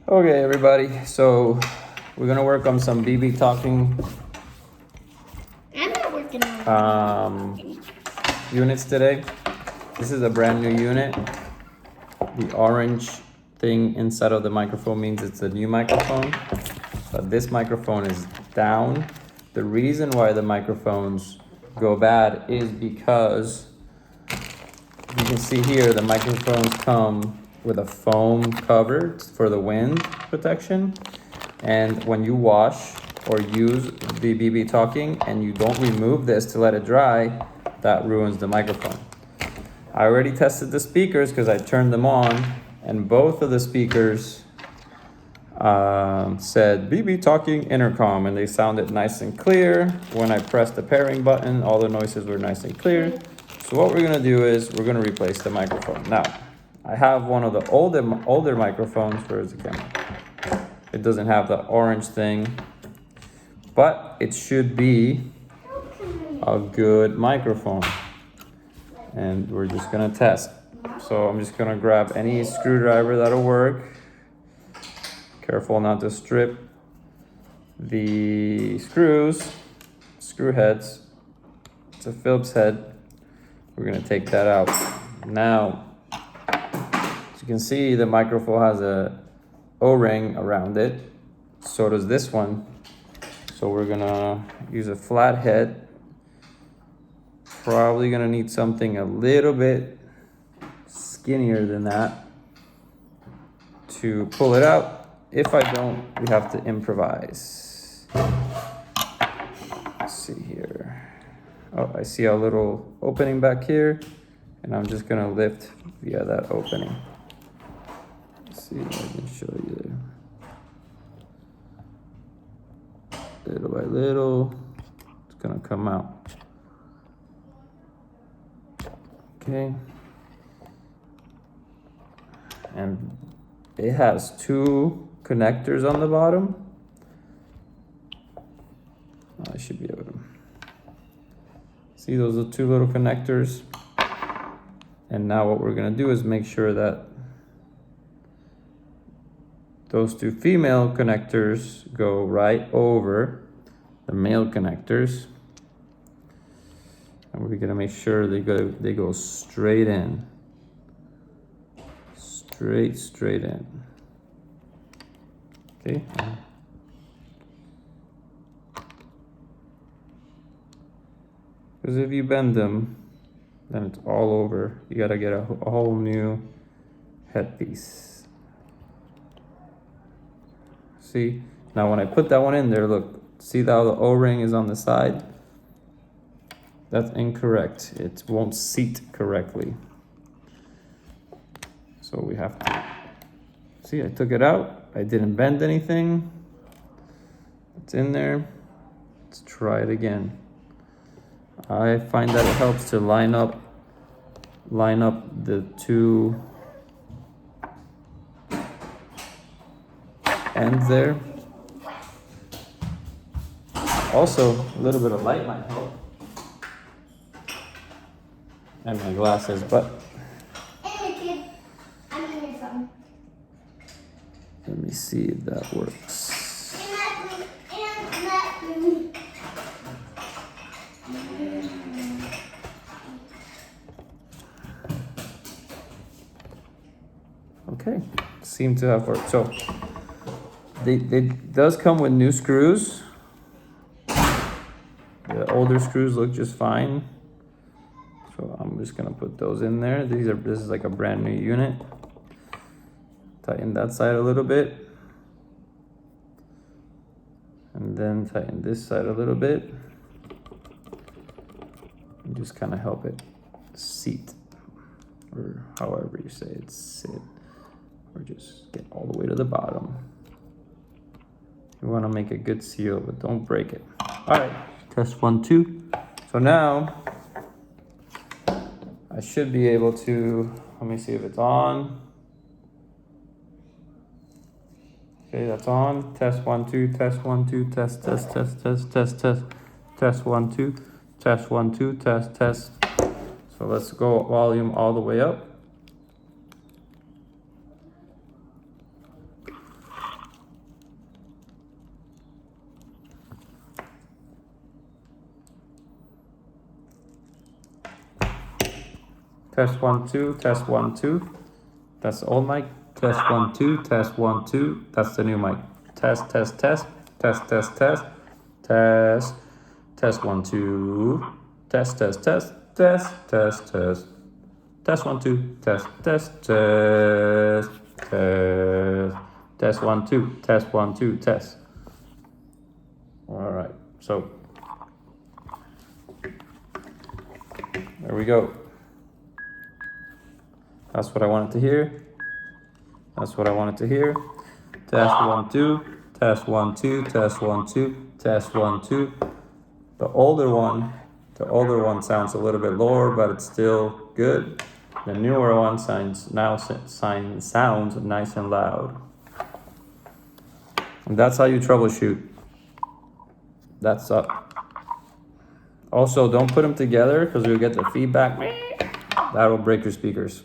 Okay, everybody. So we're gonna work on some Bbtalkin I'm not working on units today. This is a brand new unit. The orange thing inside of the microphone means it's a new microphone. But this microphone is down. The reason why the microphones go bad is because you can see here the microphones come with a foam cover for the wind protection. And when you wash or use the Bbtalkin and you don't remove this to let it dry, that ruins the microphone. I already tested the speakers because I turned them on, and both of the speakers said Bbtalkin intercom, and they sounded nice and clear. When I pressed the pairing button, all the noises were nice and clear. So what we're gonna do is we're gonna replace the microphone. Now, I have one of the older microphones. Where's the camera? It doesn't have the orange thing, but it should be a good microphone. And we're just gonna test. So I'm just gonna grab any screwdriver that'll work. Careful not to strip the screw heads. It's a Phillips head. We're gonna take that out. Now, as you can see, the microphone has a O-ring around it. So does this one. So we're gonna use a flat head. Probably gonna need something a little bit skinnier than that to pull it out. If I don't, we have to improvise. Let's see here. Oh, I see a little opening back here, and I'm just gonna lift via that opening. Let's see if I can show you there. Little by little, it's gonna come out. Okay. And it has two connectors on the bottom. I should be able to see those are two little connectors. And now what we're gonna do is make sure that those two female connectors go right over the male connectors. And we're gonna make sure they go straight in. Straight in. Okay. Because if you bend them, then it's all over. You gotta get a whole new headpiece. See? Now when I put that one in there, look, see how the O-ring is on the side? That's incorrect. It won't seat correctly. So we have to, see, I took it out. I didn't bend anything. It's in there. Let's try it again. I find that it helps to line up the two ends there. Also, a little bit of light might help. And my glasses, but let me see if that works. Okay, seem to have worked. So it does come with new screws. The older screws look just fine. So I'm just gonna put those in there. This is like a brand new unit. Tighten that side a little bit. And then tighten this side a little bit. And just kind of help it seat, or however you say it, sit, or just get all the way to the bottom. You wanna make a good seal, but don't break it. All right, test 1, 2. So now, I should be able to, let me see if it's on. Okay, that's on. Test 1, 2, test 1, 2, test, test, test, test, test, test, test 1, 2, test 1, 2, test, test. So let's go volume all the way up. Test 1, 2, test 1, 2. That's the old mic. Test 1, 2, test 1, 2. That's the new mic. Test, test, test, test, test, test, test, test 1, 2, test, test, test, test, test, test, test 1, 2, test, test, test, test, test 1, 2, test 1, 2, test. All right, so there we go. That's what I wanted to hear. That's what I wanted to hear. Test 1, 2, test 1, 2, test 1, 2, test 1, 2. The older one sounds a little bit lower, but it's still good. The newer one sounds nice and loud. And that's how you troubleshoot. That's up. Also, don't put them together because you'll get the feedback. That will break your speakers.